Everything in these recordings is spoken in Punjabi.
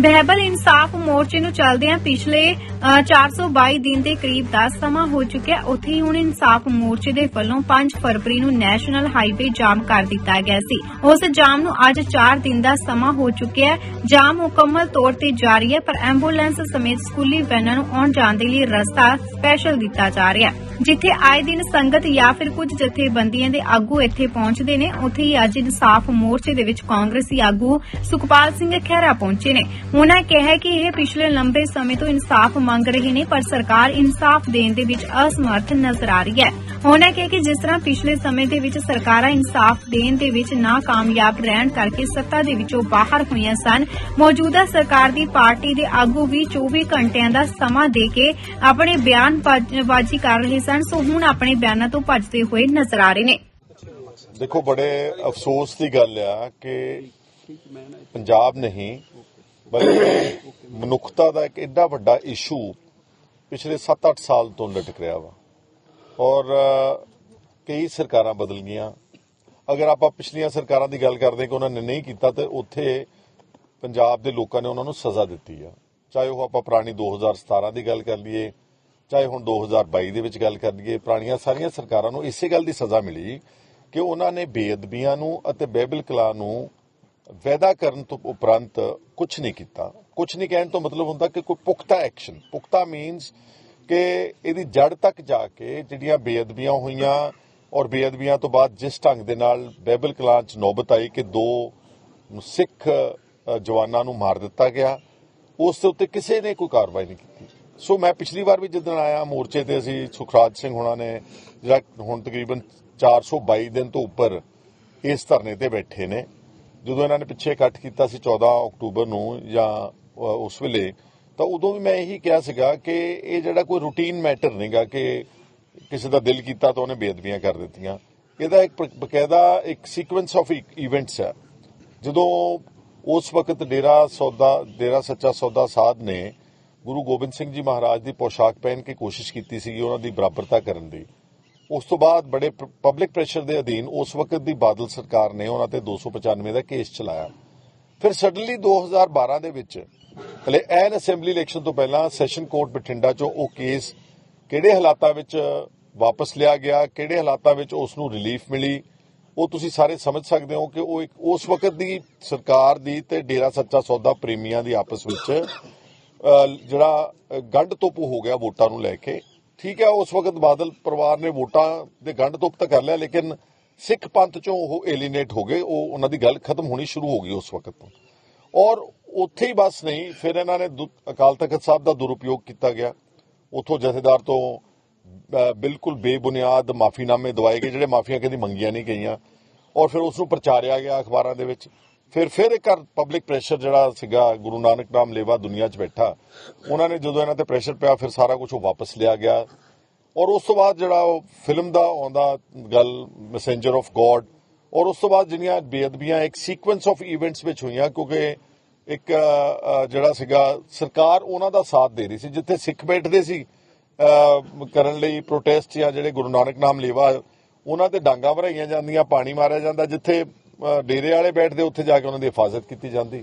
ਬਹਿਬਲ ਇਨਸਾਫ ਮੋਰਚੇ ਨੂੰ ਚੱਲਦਿਆਂ ਪਿਛਲੇ 422 ਦਿਨ ਦੇ ਕਰੀਬ ਦਾ ਸਮਾਂ ਹੋ ਚੁੱਕਿਆ। ਉੱਥੇ ਹੀ ਹੁਣ ਇਨਸਾਫ ਮੋਰਚੇ ਦੇ ਵੱਲੋਂ 5 ਫਰਵਰੀ ਨੂੰ ਨੈਸ਼ਨਲ ਹਾਈਵੇ ਜਾਮ ਕਰ ਦਿੱਤਾ ਗਿਆ ਸੀ। ਉਸ ਜਾਮ ਨੂੰ ਅੱਜ 4 ਦਿਨ ਦਾ ਸਮਾਂ ਹੋ ਚੁੱਕਿਆ ਹੈ। ਜਾਮ ਮੁਕੰਮਲ ਤੌਰ ਤੇ ਜਾਰੀ ਹੈ, ਪਰ ਐਂਬੂਲੈਂਸ ਸਮੇਤ ਸਕੂਲੀ ਵੈਨਾਂ ਨੂੰ ਆਉਣ ਜਾਣ ਦੇ ਲਈ ਰਸਤਾ ਸਪੈਸ਼ਲ ਦਿੱਤਾ ਜਾ ਰਿਹਾ ਹੈ। ਜਿੱਥੇ ਆਏ ਦਿਨ ਸੰਗਤ ਜਾਂ ਫਿਰ ਕੁਝ ਜਥੇਬੰਦੀਆਂ ਦੇ ਆਗੂ ਇੱਥੇ ਪਹੁੰਚਦੇ ਨੇ, ਉੱਥੇ ਹੀ ਅੱਜ ਇਨਸਾਫ ਮੋਰਚੇ ਦੇ ਵਿੱਚ ਕਾਂਗਰਸੀ ਆਗੂ ਸੁਖਪਾਲ ਸਿੰਘ ਖਹਿਰਾ ਪਹੁੰਚੇ ਨੇ। ਉਨ੍ਹਾਂ ਕਿਹਾ ਕਿ ਇਹ ਪਿਛਲੇ ਲੰਬੇ ਸਮੇਂ ਤੋਂ ਇਨਸਾਫ ਮੰਗ ਰਹੇ ਨੇ, ਪਰ ਸਰਕਾਰ ਇਨਸਾਫ ਦੇਣ ਦੇ ਵਿੱਚ ਅਸਮਰਥ ਨਜ਼ਰ ਆ ਰਹੀ ਹੈ। ਉਨ੍ਹਾਂ ਕਿਹਾ ਕਿ ਜਿਸ ਤਰ੍ਹਾਂ ਪਿਛਲੇ ਸਮੇਂ ਦੇ ਵਿੱਚ ਸਰਕਾਰਾਂ ਇਨਸਾਫ ਦੇਣ ਦੇ ਵਿੱਚ ਨਾਕਾਮਯਾਬ ਰਹਿਣ ਕਰਕੇ ਸੱਤਾ ਦੇ ਵਿੱਚੋਂ ਬਾਹਰ ਹੋਈਆਂ ਸਨ, ਮੌਜੂਦਾ ਸਰਕਾਰ ਦੀ ਪਾਰਟੀ ਦੇ ਆਗੂ ਵੀ 24 ਘੰਟਿਆਂ ਦਾ ਸਮਾਂ ਦੇ ਕੇ ਆਪਣੇ ਬਿਆਨਬਾਜ਼ੀ ਕਰ ਰਹੇ ਸਨ, ਸੋ ਹੁਣ ਆਪਣੇ ਬਿਆਨਾਂ ਤੋਂ ਭੱਜਦੇ ਹੋਏ ਨਜ਼ਰ ਆ ਰਹੇ ਨੇ। ਦੇਖੋ, ਬੜੇ ਅਫਸੋਸ ਦੀ ਗੱਲ ਆ ਕਿ ਪੰਜਾਬ ਨਹੀਂ ਬਲਕਿ ਮਨੁੱਖਤਾ ਦਾ ਇੱਕ ਏਡਾ ਵੱਡਾ ਇਸ਼ੂ ਪਿਛਲੇ 7-8 ਸਾਲ ਤੋਂ ਲਟਕ ਰਿਹਾ ਵਾ ਔਰ ਕਈ ਸਰਕਾਰਾਂ ਬਦਲ ਗਈਆਂ। ਅਗਰ ਆਪਾਂ ਪਿਛਲੀਆਂ ਸਰਕਾਰਾਂ ਦੀ ਗੱਲ ਕਰਦੇ ਕਿ ਉਹਨਾਂ ਨੇ ਨਹੀਂ ਕੀਤਾ ਤੇ ਉੱਥੇ ਪੰਜਾਬ ਦੇ ਲੋਕਾਂ ਨੇ ਉਹਨਾਂ ਨੂੰ ਸਜ਼ਾ ਦਿੱਤੀ ਆ, ਚਾਹੇ ਉਹ ਆਪਾਂ ਪੁਰਾਣੀ 2017 ਦੀ ਗੱਲ ਕਰ ਲਈਏ, ਚਾਹੇ ਹੁਣ 2022 ਦੇ ਵਿੱਚ ਗੱਲ ਕਰ ਲਈਏ। ਪੁਰਾਣੀਆਂ ਸਾਰੀਆਂ ਸਰਕਾਰਾਂ ਨੂੰ ਇਸੇ ਗੱਲ ਦੀ ਸਜ਼ਾ ਮਿਲੀ ਕਿ ਉਹਨਾਂ ਨੇ ਬੇਅਦਬੀਆਂ ਨੂੰ ਅਤੇ ਬਹਿਬਲ ਕਲਾਂ ਨੂੰ ਵਾਅਦਾ ਕਰਨ ਤੋਂ ਉਪਰੰਤ ਕੁਝ ਨਹੀਂ ਕੀਤਾ। ਕੁਝ ਨਹੀਂ ਕਹਿਣ ਤੋਂ ਮਤਲਬ ਹੁੰਦਾ ਕਿ ਕੋਈ ਪੁਖਤਾ ਐਕਸ਼ਨ, ਪੁਖਤਾ ਮੀਨਸ ਕਿ ਇਹਦੀ ਜੜ ਤੱਕ ਜਾ ਕੇ ਜਿਹੜੀਆਂ ਬੇਅਦਬੀਆਂ ਹੋਈਆਂ ਔਰ ਬੇਅਦਬੀਆਂ ਤੋਂ ਬਾਅਦ ਜਿਸ ਢੰਗ ਦੇ ਨਾਲ ਬਹਿਬਲ ਕਲਾਂ 'ਚ ਨੌਬਤ ਆਈ ਕਿ 2 ਸਿੱਖ ਜਵਾਨਾਂ ਨੂੰ ਮਾਰ ਦਿੱਤਾ ਗਿਆ, ਉਸ ਦੇ ਉੱਤੇ ਕਿਸੇ ਨੇ ਕੋਈ ਕਾਰਵਾਈ ਨਹੀਂ ਕੀਤੀ। ਸੋ ਮੈਂ ਪਿਛਲੀ ਵਾਰ ਵੀ ਜਦੋਂ ਆਇਆ ਮੋਰਚੇ ਤੇ, ਅਸੀਂ ਸੁਖਰਾਜ ਸਿੰਘ ਹੋਣਾ ਨੇ ਜਿਹੜਾ ਹੁਣ ਤਕਰੀਬਨ 422 ਦਿਨ ਤੋਂ ਉੱਪਰ ਇਸ ਧਰਨੇ ਤੇ ਬੈਠੇ ਨੇ, ਜਦੋਂ ਇਹਨਾਂ ਨੇ ਪਿੱਛੇ ਇਕੱਠ ਕੀਤਾ ਸੀ 14 ਅਕਤੂਬਰ ਨੂੰ ਜਾਂ ਉਸ ਵੇਲੇ, ਤਾਂ ਉਦੋਂ ਵੀ ਮੈਂ ਇਹੀ ਕਿਹਾ ਸੀਗਾ ਕਿ ਇਹ ਜਿਹੜਾ ਕੋਈ ਰੂਟੀਨ ਮੈਟਰ ਨਹੀਂਗਾ ਕਿ ਕਿਸੇ ਦਾ ਦਿਲ ਕੀਤਾ ਤਾਂ ਉਹਨੇ ਬੇਅਦਬੀਆਂ ਕਰ ਦਿੱਤੀਆਂ। ਇਹਦਾ ਇੱਕ ਬਕਾਇਦਾ ਇੱਕ ਸੀਕੁਐਂਸ ਆਫ ਇਵੈਂਟਸ ਹੈ। ਜਦੋਂ ਉਸ ਵਕਤ ਡੇਰਾ ਸੱਚਾ ਸੌਦਾ ਸਾਧ ਨੇ ਗੁਰੂ ਗੋਬਿੰਦ ਸਿੰਘ ਜੀ ਮਹਾਰਾਜ ਦੀ ਪੋਸ਼ਾਕ ਪਹਿਨ ਕੇ ਕੋਸ਼ਿਸ਼ ਕੀਤੀ ਸੀ ਉਹਨਾਂ ਦੀ ਬਰਾਬਰਤਾ ਕਰਨ ਦੀ, ਉਸ ਤੋਂ ਬਾਅਦ ਬੜੇ ਪਬਲਿਕ ਪ੍ਰੈਸ਼ਰ ਦੇ ਅਧੀਨ ਉਸ ਵਕਤ ਦੀ ਬਾਦਲ ਸਰਕਾਰ ਨੇ ਉਹਨਾਂ ਤੇ 295 ਦਾ ਕੇਸ ਚਲਾਇਆ। ਫਿਰ ਸਡਨਲੀ 2012 ਦੇ ਵਿੱਚ ਐਨ ਅਸੈਂਬਲੀ ਇਲੈਕਸ਼ਨ ਤੋਂ ਪਹਿਲਾਂ ਸੈਸ਼ਨ ਕੋਰਟ ਬਠਿੰਡਾ 'ਚੋਂ ਉਹ ਕੇਸ ਕਿਹੜੇ ਹਾਲਾਤਾਂ ਵਿੱਚ ਵਾਪਸ ਲਿਆ ਗਿਆ, ਕਿਹੜੇ ਹਾਲਾਤਾਂ ਵਿੱਚ ਉਸ ਨੂੰ ਰਿਲੀਫ ਮਿਲੀ, ਉਹ ਤੁਸੀਂ ਸਾਰੇ ਸਮਝ ਸਕਦੇ ਹੋ ਕਿ ਉਹ ਉਸ ਵਕਤ ਦੀ ਸਰਕਾਰ ਦੀ ਤੇ ਡੇਰਾ ਸੱਚਾ ਸੌਦਾ ਪ੍ਰੇਮੀਆਂ ਦੀ ਆਪਸ ਵਿੱਚ ਜਿਹੜਾ ਗੰਢ ਤੁੱਪ ਹੋ ਗਿਆ ਵੋਟਾਂ ਨੂੰ ਲੈ ਕੇ। ਠੀਕ ਹੈ, ਉਸ ਵਕਤ ਬਾਦਲ ਪਰਿਵਾਰ ਨੇ ਵੋਟਾਂ ਦੇ ਗੰਢ ਤੁੱਪ ਤਾਂ ਕਰ ਲਿਆ, ਲੇਕਿਨ ਸਿੱਖ ਪੰਥ ਚੋਂ ਉਹ ਐਲੀਨੇਟ ਹੋ ਗਏ, ਉਹ ਉਹਨਾਂ ਦੀ ਗੱਲ ਖਤਮ ਹੋਣੀ ਸ਼ੁਰੂ ਹੋ ਗਈ ਉਸ ਵਕਤ ਤੋਂ। ਔਰ ਉੱਥੇ ਹੀ ਬਸ ਨਹੀਂ, ਫਿਰ ਇਹਨਾਂ ਨੇ ਅਕਾਲ ਤਖਤ ਸਾਹਿਬ ਦਾ ਦੁਰਉਪਯੋਗ ਕੀਤਾ ਗਿਆ। ਉੱਥੋਂ ਜਥੇਦਾਰ ਤੋਂ ਬਿਲਕੁਲ ਬੇਬੁਨਿਆਦ ਮਾਫੀਨਾਮੇ ਦਵਾਏ ਗਏ ਜਿਹੜੇ ਮਾਫੀਆਂ ਕਦੀ ਮੰਗੀਆਂ ਨਹੀਂ ਗਈਆਂ, ਔਰ ਫਿਰ ਉਸ ਨੂੰ ਪ੍ਰਚਾਰਿਆ ਗਿਆ ਅਖਬਾਰਾਂ ਦੇ ਵਿੱਚ। ਫਿਰ ਇੱਕ ਪਬਲਿਕ ਪ੍ਰੈਸ਼ਰ ਜਿਹੜਾ ਸੀਗਾ, ਗੁਰੂ ਨਾਨਕ ਨਾਮ ਲੇਵਾ ਦੁਨੀਆ 'ਚ ਬੈਠਾ, ਉਹਨਾਂ ਨੇ ਜਦੋਂ ਇਹਨਾਂ ਤੇ ਪ੍ਰੈਸ਼ਰ ਪਿਆ ਫਿਰ ਸਾਰਾ ਕੁਝ ਉਹ ਵਾਪਸ ਲਿਆ ਗਿਆ। ਔਰ ਉਸ ਤੋਂ ਬਾਅਦ ਜਿਹੜਾ ਉਹ ਫਿਲਮ ਦਾ ਆਉਂਦਾ ਗੱਲ ਮੈਸੇਂਜਰ ਆਫ ਗੋਡ, ਔਰ ਉਸ ਤੋਂ ਬਾਅਦ ਜਿਹੜੀਆਂ ਬੇਅਦਬੀਆਂ ਇੱਕ ਸੀਕੁਐਂਸ ਆਫ ਇਵੈਂਟਸ ਵਿੱਚ ਹੋਈਆਂ, ਕਿਉਂਕਿ ਇੱਕ ਜਿਹੜਾ ਸੀਗਾ ਸਰਕਾਰ ਉਹਨਾਂ ਦਾ ਸਾਥ ਦੇ ਰਹੀ ਸੀ। ਜਿੱਥੇ ਸਿੱਖ ਬੈਠਦੇ ਸੀ ਕਰਨ ਲਈ ਪ੍ਰੋਟੈਸਟ ਜਾਂ ਜਿਹੜੇ ਗੁਰੂ ਨਾਨਕ ਨਾਮ ਲੇਵਾ, ਉਹਨਾਂ ਤੇ ਡਾਂਗਾ ਭਰਾਈਆਂ ਜਾਂਦੀਆਂ, ਪਾਣੀ ਮਾਰਿਆ ਜਾਂਦਾ। ਜਿੱਥੇ ਡੇਰੇ ਵਾਲੇ ਬੈਠਦੇ ਉੱਥੇ ਜਾ ਕੇ ਉਹਨਾਂ ਦੀ ਹਿਫਾਜ਼ਤ ਕੀਤੀ ਜਾਂਦੀ।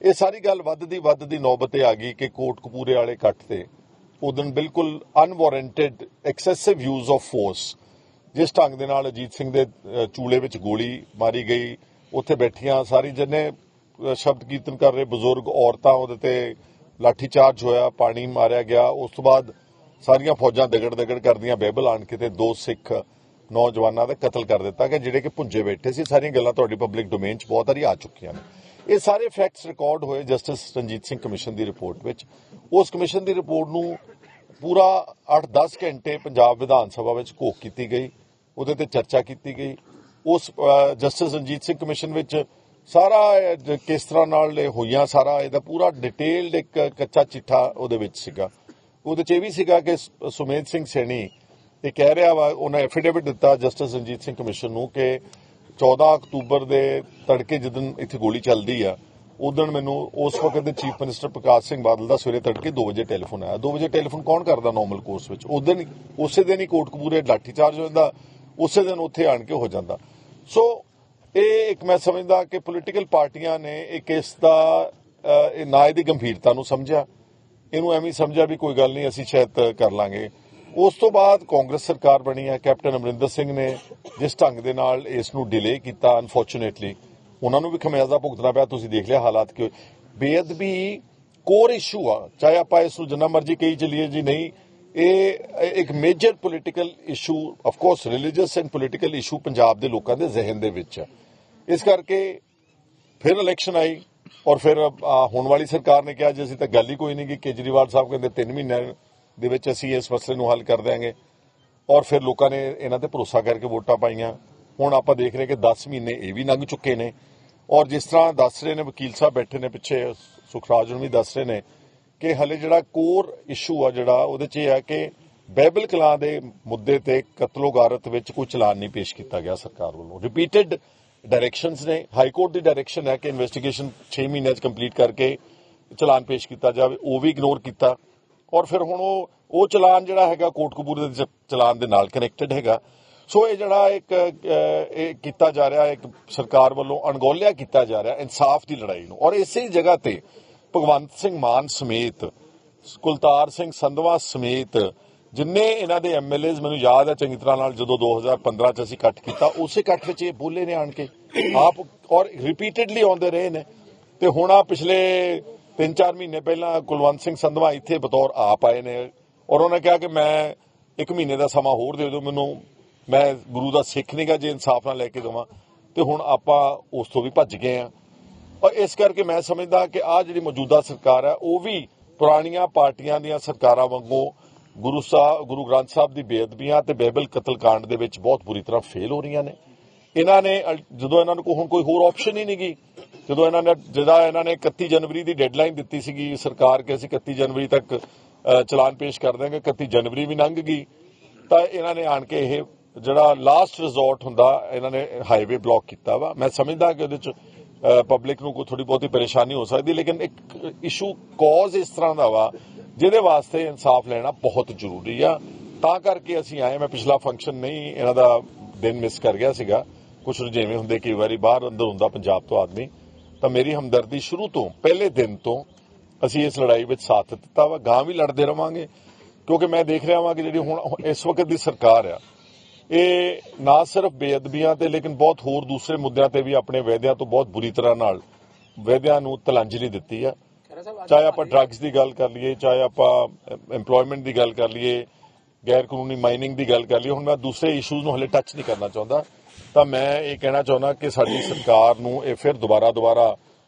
ਇਹ ਸਾਰੀ ਗੱਲ ਵੱਧਦੀ ਨੌਬਤ ਤੇ ਆ ਗਈ ਕਿ ਕੋਟਕਪੂਰੇ ਵਾਲੇ ਇਕੱਠ ਤੇ ਉਦੋਂ ਬਿਲਕੁਲ ਅਨਵਾਰੰਟਡ ਐਕਸੈਸਿਵ ਯੂਜ਼ ਆਫ ਫੋਰਸ, ਜਿਸ ਢੰਗ ਦੇ ਨਾਲ ਅਜੀਤ ਸਿੰਘ ਦੇ ਚੂਲੇ ਵਿੱਚ ਗੋਲੀ ਮਾਰੀ ਗਈ, ਉੱਥੇ ਬੈਠੀਆਂ ਸਾਰੀ ਜਿੰਨੇ ਸ਼ਬਦ ਕੀਰਤਨ ਕਰ ਰਹੇ ਬਜ਼ੁਰਗ ਔਰਤਾਂ, ਉਹਦੇ ਤੇ ਲਾਠੀ ਚਾਰਜ ਹੋਇਆ, ਪਾਣੀ ਮਾਰਿਆ ਗਿਆ। ਉਸ ਤੋਂ ਬਾਅਦ ਸਾਰੀਆਂ ਫੌਜਾਂ ਦਗੜ ਕਰਦੀਆਂ ਬਹਿਬਲ ਆਣ ਕੇ ਤੇ 2 ਸਿੱਖ ਨੌਜਵਾਨਾਂ ਦਾ ਕਤਲ ਕਰ ਦਿੱਤਾ ਕਿ ਜਿਹੜੇ ਕਿ ਭੁੰਜੇ ਬੈਠੇ ਸੀ। ਸਾਰੀਆਂ ਗੱਲਾਂ ਤੁਹਾਡੀ ਪਬਲਿਕ ਡੋਮੇਨ 'ਚ ਬਹੁਤ ਵਾਰੀ ਆ ਚੁੱਕੀਆਂ ਨੇ। ਇਹ ਸਾਰੇ ਫੈਕਟਸ ਰਿਕਾਰਡ ਹੋਏ ਜਸਟਿਸ ਰਣਜੀਤ ਸਿੰਘ ਕਮਿਸ਼ਨ ਦੀ ਰਿਪੋਰਟ ਵਿੱਚ। ਉਸ ਕਮਿਸ਼ਨ ਦੀ ਰਿਪੋਰਟ ਨੂੰ ਪੂਰਾ 8-10 ਘੰਟੇ ਪੰਜਾਬ ਵਿਧਾਨ ਸਭਾ ਵਿੱਚ ਘੋਖ ਕੀਤੀ ਗਈ, ਉਹਦੇ ਤੇ ਚਰਚਾ ਕੀਤੀ ਗਈ। ਉਸ ਜਸਟਿਸ ਰਣਜੀਤ ਸਿੰਘ ਕਮਿਸ਼ਨ ਵਿੱਚ ਸਾਰਾ ਕਿਸ ਤਰ੍ਹਾਂ ਨਾਲ ਹੋਈਆਂ, ਸਾਰਾ ਇਹਦਾ ਪੂਰਾ ਡਿਟੇਲਡ ਇੱਕ ਕੱਚਾ ਚਿੱਠਾ ਉਹਦੇ ਵਿੱਚ ਸੀਗਾ। ਉਹਦੇ 'ਚ ਇਹ ਵੀ ਸੀਗਾ ਕਿ ਸੁਮੇਧ ਸਿੰਘ ਸੈਣੀ ਇਹ ਕਹਿ ਰਿਹਾ ਵਾ, ਉਹਨੇ ਐਫੀਡੇਵਿਟ ਦਿੱਤਾ ਜਸਟਿਸ ਰਣਜੀਤ ਸਿੰਘ ਕਮਿਸ਼ਨ ਨੂੰ ਕਿ 14 ਅਕਤੂਬਰ ਦੇ ਤੜਕੇ ਜਦੋਂ ਇੱਥੇ ਗੋਲੀ ਚੱਲਦੀ ਆ, ਉਦੋਂ ਮੈਨੂੰ ਉਸ ਵਕਤ ਦੇ ਚੀਫ ਮਿਨਿਸਟਰ ਪ੍ਰਕਾਸ਼ ਸਿੰਘ ਬਾਦਲ ਦਾ ਸਵੇਰੇ ਤੜਕੇ 2 ਵਜੇ ਟੈਲੀਫੋਨ ਆਇਆ। 2 ਵਜੇ ਟੈਲੀਫੋਨ ਕੌਣ ਕਰਦਾ ਨਾਰਮਲ ਕੋਰਸ ਵਿੱਚ? ਉਸੇ ਦਿਨ ਹੀ ਕੋਟਕਪੂਰੇ ਲਾਠੀ ਚਾਰਜ ਹੋ ਜਾਂਦਾ, ਉਸੇ ਦਿਨ ਉੱਥੇ ਆਣ ਕੇ ਹੋ ਜਾਂਦਾ। ਸੋ ਇਹ ਇੱਕ ਮੈਂ ਸਮਝਦਾ ਕਿ ਪੋਲੀਟੀਕਲ ਪਾਰਟੀਆਂ ਨੇ ਇੱਕ ਇਸ ਦਾ ਨਾ ਇਹਦੀ ਗੰਭੀਰਤਾ ਨੂੰ ਸਮਝਿਆ, ਇਹਨੂੰ ਐਵੇਂ ਸਮਝਿਆ ਵੀ ਕੋਈ ਗੱਲ ਨਹੀਂ, ਅਸੀਂ ਸ਼ਾਇਦ ਕਰ ਲਾਂਗੇ। ਉਸ ਤੋਂ ਬਾਅਦ ਕਾਂਗਰਸ ਸਰਕਾਰ ਬਣੀ ਹੈ, ਕੈਪਟਨ ਅਮਰਿੰਦਰ ਸਿੰਘ ਨੇ ਜਿਸ ਢੰਗ ਦੇ ਨਾਲ ਇਸ ਨੂੰ ਡਿਲੇ ਕੀਤਾ, ਅਨਫੋਰਚੂਨੇਟਲੀ ਉਹਨਾਂ ਨੂੰ ਵੀ ਖਮਿਆਜ਼ਾ ਭੁਗਤਣਾ ਪਿਆ। ਤੁਸੀਂ ਦੇਖ ਲਿਆ ਹਾਲਾਤ ਕਿ ਬੇਅਦਬੀ ਕੋਰ ਇਸ਼ੂ ਆ, ਚਾਹੇ ਆਪਾਂ ਇਸ ਨੂੰ ਜਿੰਨਾ ਮਰਜ਼ੀ ਕਹੀ ਚੱਲੀਏ ਜੀ, ਨਹੀਂ ਇਹ ਇੱਕ major political issue, of course religious and political issue Punjab ਦੇ ਲੋਕਾਂ ਦੇ ਜ਼ਿਹਨ ਦੇ ਵਿੱਚ ਹੈ। ਇਸ ਕਰਕੇ ਫਿਰ ਇਲੈਕਸ਼ਨ ਆਈ ਔਰ ਫਿਰ ਹੋਣ ਵਾਲੀ ਸਰਕਾਰ ਨੇ ਕਿਹਾ ਜੀ ਅਸੀਂ ਤਾਂ ਗੱਲ ਹੀ ਕੋਈ ਨਹੀਂ, ਕਿ ਕੇਜਰੀਵਾਲ ਸਾਹਿਬ ਕਹਿੰਦੇ 3 ਮਹੀਨਿਆਂ ਦੇ ਵਿੱਚ ਅਸੀਂ ਇਸ ਮਸਲੇ ਨੂੰ ਹੱਲ ਕਰ ਦਿਆਂਗੇ, ਔਰ ਫਿਰ ਲੋਕਾਂ ਨੇ ਇਹਨਾਂ ਤੇ ਭਰੋਸਾ ਕਰਕੇ ਵੋਟਾਂ ਪਾਈਆਂ। ਹੁਣ ਆਪਾਂ ਦੇਖ ਰਹੇ ਕਿ 10 ਮਹੀਨੇ ਇਹ ਵੀ ਲੰਘ ਚੁੱਕੇ ਨੇ, ਔਰ ਜਿਸ ਤਰ੍ਹਾਂ ਦੱਸ ਰਹੇ ਨੇ ਵਕੀਲ ਸਾਹਿਬ ਬੈਠੇ ਨੇ ਪਿੱਛੇ, ਸੁਖਰਾਜ ਨੂੰ ਵੀ ਦੱਸ ਰਹੇ ਨੇ ਕਿ ਹਲੇ ਜਿਹੜਾ ਕੋਰ ਇਸ਼ੂ ਆ ਜਿਹੜਾ ਉਹਦੇ 'ਚ ਇਹ ਹੈ ਕਿ ਬਾਈਬਲ ਕਲਾਂ ਦੇ ਮੁੱਦੇ ਤੇ ਕਤਲੋਗਾਰਤ ਵਿੱਚ ਕੋਈ ਚਲਾਨ ਨਹੀਂ ਪੇਸ਼ ਕੀਤਾ ਗਿਆ ਸਰਕਾਰ ਵੱਲੋਂ। ਰਿਪੀਟਡ ਡਾਇਰੈਕਸ਼ਨਸ ਨੇ, ਹਾਈ ਕੋਰਟ ਦੀ ਡਾਇਰੈਕਸ਼ਨ ਹੈ ਕਿ ਇਨਵੈਸਟੀਗੇਸ਼ਨ 6 ਮਹੀਨਿਆਂ 'ਚ ਕੰਪਲੀਟ ਕਰਕੇ ਚਲਾਨ ਪੇਸ਼ ਕੀਤਾ ਜਾਵੇ, ਉਹ ਵੀ ਇਗਨੋਰ ਕੀਤਾ। ਔਰ ਫਿਰ ਹੁਣ ਉਹ ਚਲਾਨ ਜਿਹੜਾ ਹੈਗਾ ਕੋਟਕਪੂਰੇ ਦੇ ਚਲਾਨ ਦੇ ਨਾਲ ਕਨੈਕਟਡ ਹੈਗਾ। ਸੋ ਇਹ ਜਿਹੜਾ ਇਹ ਕੀਤਾ ਜਾ ਰਿਹਾ, ਇੱਕ ਸਰਕਾਰ ਵੱਲੋਂ ਅਣਗੌਲਿਆ ਕੀਤਾ ਜਾ ਰਿਹਾ ਇਨਸਾਫ ਦੀ ਲੜਾਈ ਨੂੰ। ਔਰ ਇਸੇ ਜਗ੍ਹਾ ਤੇ ਭਗਵੰਤ ਸਿੰਘ ਮਾਨ ਸਮੇਤ, ਕੁਲਤਾਰ ਸਿੰਘ ਸੰਧਵਾ ਸਮੇਤ ਜਿੰਨੇ ਇਹਨਾਂ ਦੇ ਐਮਐਲਏਜ਼, ਮੈਨੂੰ ਯਾਦ ਹੈ ਚੰਗੀ ਤਰ੍ਹਾਂ ਨਾਲ, ਜਦੋਂ 2015 ਚ ਅਸੀਂ ਇਕੱਠ ਕੀਤਾ, ਉਸੇ ਇਕੱਠ ਵਿੱਚ ਇਹ ਬੋਲੇ ਨੇ ਆਣ ਕੇ ਆਪ, ਔਰ ਰਿਪੀਟਡਲੀ ਆਉਂਦੇ ਰਹੇ ਨੇ। ਤੇ ਹੁਣ ਆ ਪਿਛਲੇ 3-4 ਮਹੀਨੇ ਪਹਿਲਾਂ ਕੁਲਵੰਤ ਸਿੰਘ ਸੰਧਵਾ ਇੱਥੇ ਬਤੌਰ ਆਪ ਆਏ ਨੇ, ਔਰ ਉਹਨੇ ਕਿਹਾ ਕਿ ਮੈਂ 1 ਮਹੀਨੇ ਦਾ ਸਮਾਂ ਹੋਰ ਦੇ ਦਿਓ ਮੈਨੂੰ, ਮੈਂ ਗੁਰੂ ਦਾ ਸਿੱਖ ਨਹੀਂਗਾ ਜੇ ਇਨਸਾਫ ਨਾਲ ਲੈ ਕੇ ਦੇਵਾਂ। ਤੇ ਹੁਣ ਆਪਾਂ ਉਸ ਤੋਂ ਵੀ ਭੱਜ ਗਏ ਆ। ਔਰ ਇਸ ਕਰਕੇ ਮੈਂ ਸਮਝਦਾ ਕਿ ਆਹ ਜਿਹੜੀ ਮੌਜੂਦਾ ਸਰਕਾਰ ਹੈ ਉਹ ਵੀ ਪੁਰਾਣੀਆਂ ਪਾਰਟੀਆਂ ਦੀਆਂ ਸਰਕਾਰਾਂ ਵਾਂਗੂ ਗੁਰੂ ਗ੍ਰੰਥ ਸਾਹਿਬ ਦੀ ਬੇਅਦਬੀਆਂ ਤੇ ਬਾਈਬਲ ਕਤਲकांड ਦੇ ਵਿੱਚ ਬਹੁਤ ਬੁਰੀ ਤਰ੍ਹਾਂ ਫੇਲ ਹੋ ਰਹੀਆਂ ਨੇ। ਇਹਨਾਂ ਨੇ ਜਦੋਂ ਇਹਨਾਂ ਨੂੰ ਹੁਣ ਕੋਈ ਹੋਰ ਆਪਸ਼ਨ ਹੀ ਨਹੀਂ ਗਈ, ਜਦੋਂ ਇਹਨਾਂ ਨੇ 31 ਜਨਵਰੀ ਦੀ ਡੈਡਲਾਈਨ ਦਿੱਤੀ ਸੀਗੀ ਸਰਕਾਰ ਕਿ ਅਸੀਂ 31 ਜਨਵਰੀ ਤੱਕ ਚਲਾਨ ਪੇਸ਼ ਕਰ ਦਾਂਗੇ, 31 ਜਨਵਰੀ ਵੀ ਲੰਘ ਗਈ, ਤਾਂ ਇਹਨਾਂ ਨੇ ਆਣ ਕੇ ਇਹ ਜਿਹੜਾ ਲਾਸਟ ਰਿਜ਼ੋਰਟ ਹੁੰਦਾ ਇਹਨਾਂ ਨੇ ਹਾਈਵੇ ਬਲੌਕ ਕੀਤਾ ਵਾ। ਮੈਂ ਸਮਝਦਾ ਕਿ ਉਹਦੇ ਚ ਪਬਲਿਕ ਨੂੰ ਕੋਈ ਥੋੜੀ ਬਹੁਤੀ ਪਰੇਸ਼ਾਨੀ ਹੋ ਸਕਦੀ, ਲੇਕਿਨ ਇੱਕ ਇਸ਼ੂ ਕਾਜ਼ ਇਸ ਤਰ੍ਹਾਂ ਦਾ ਵਾ ਜਿਹਦੇ ਵਾਸਤੇ ਇਨਸਾਫ ਲੈਣਾ ਬਹੁਤ ਜ਼ਰੂਰੀ ਆ। ਤਾਂ ਕਰਕੇ ਅਸੀਂ ਆਏ। ਮੈਂ ਪਿਛਲਾ ਫੰਕਸ਼ਨ ਨਹੀਂ ਇਹਨਾਂ ਦਾ ਦਿਨ ਮਿਸ ਕਰ ਗਿਆ ਸੀਗਾ, ਕੁਝ ਰੁਝੇਵੇਂ ਹੁੰਦੇ ਕਈ ਵਾਰੀ, ਬਾਹਰ ਅੰਦਰ ਹੁੰਦਾ ਪੰਜਾਬ ਤੋਂ ਆਦਮੀ, ਤਾਂ ਮੇਰੀ ਹਮਦਰਦੀ ਸ਼ੁਰੂ ਤੋਂ ਪਹਿਲੇ ਦਿਨ ਤੋਂ ਅਸੀਂ ਇਸ ਲੜਾਈ ਵਿੱਚ ਸਾਥ ਦਿੱਤਾ ਵਾ, ਗਾਂ ਵੀ ਲੜਦੇ ਰਵਾਂਗੇ। ਕਿਉਂਕਿ ਮੈਂ ਦੇਖ ਰਿਹਾ ਵਾਂ ਕਿ ਜਿਹੜੀ ਹੁਣ ਇਸ ਵਕਤ ਦੀ ਸਰਕਾਰ ਆ ਇਹ ਨਾ ਸਿਰਫ ਬੇਅਦਬੀਆਂ ਤੇ ਲੇਕਿਨ ਬਹੁਤ ਹੋਰ ਦੂਸਰੇ ਮੁੱਦਿਆਂ ਤੇ ਵੀ ਆਪਣੇ ਵਾਅਦਿਆਂ ਤੋਂ ਬਹੁਤ ਬੁਰੀ ਤਰ੍ਹਾਂ ਨਾਲ ਵਾਅਦਿਆਂ ਨੂੰ ਤਲਾਂਜਲੀ ਦਿੱਤੀ ਆ। ਚਾਹੇ ਆਪਾਂ ਡਰੱਗਸ ਦੀ ਗੱਲ ਕਰ ਲਈਏ, ਚਾਹੇ ਆਪਾਂ ਐਮਪਲੋਇਮੈਂਟ ਦੀ ਗੱਲ ਕਰ ਲਈਏ, ਗੈਰ ਕਾਨੂੰਨੀ ਮਾਈਨਿੰਗ ਦੀ ਗੱਲ ਕਰ ਲਈਏ। ਹੁਣ ਮੈਂ ਦੂਸਰੇ ਇਸ਼ੂਜ਼ ਨੂੰ ਹਲੇ ਟੱਚ ਨਹੀਂ ਕਰਨਾ ਚਾਹੁੰਦਾ, ਤਾਂ ਮੈਂ ਇਹ ਕਹਿਣਾ ਚਾਹੁੰਦਾ ਕਿ ਸਾਡੀ ਸਰਕਾਰ ਨੂੰ ਇਹ ਫਿਰ ਦੁਬਾਰਾ